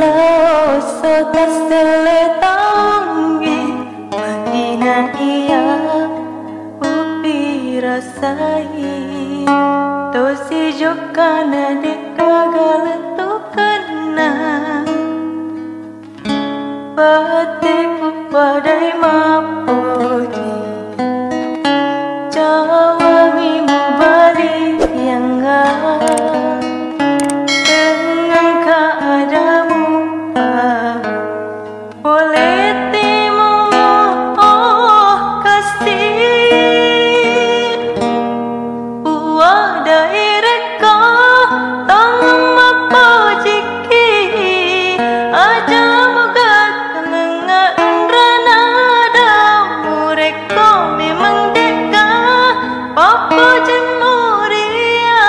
lao sotas teletangi makina iya upi rasai to si jokana de kagal tu kena bateku padai mapoji jawami mubali yang dengan keadamu boleh temu oh kasih buah daereka tanggung mapojiki aja moga kenengan rana ada mureko memang deka papa jemuria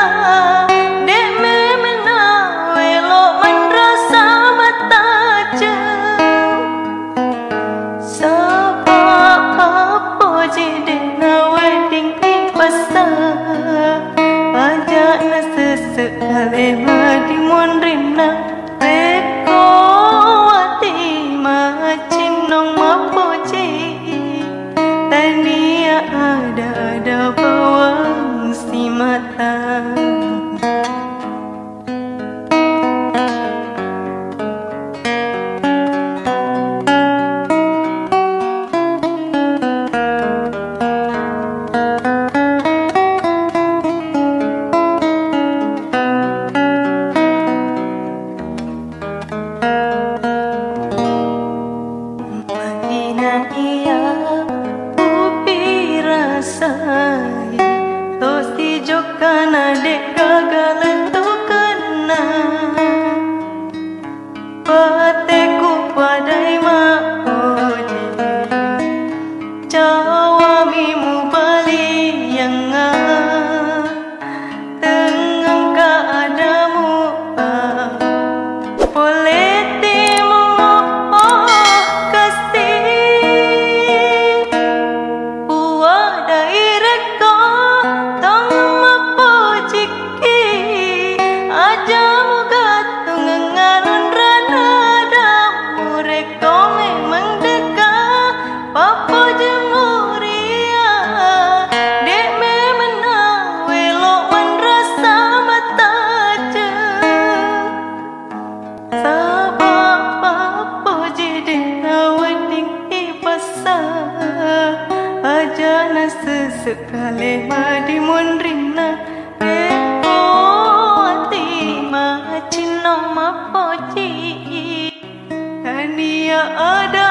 dek memena welo menrasa mata jem sabab apa jadi na wedding di pasar aja na sesekali madi mondrina reko ati macin nong mapoji tania ada bawang si mata makina iya upi rasai to si jokana dek gagal tu kena pateku padai maoji jawami mubali yang tengah keadamu boleh temu oh kasih buah daereka tanggung mapojiki aja moga tungengaron rana ada mureko memang deka papa jemuria dek memena welo menrasa mata jem sabab apa jadi na wedding di pasar aja na sesekali madi mondrina reko ati macin nong mapoji tania ada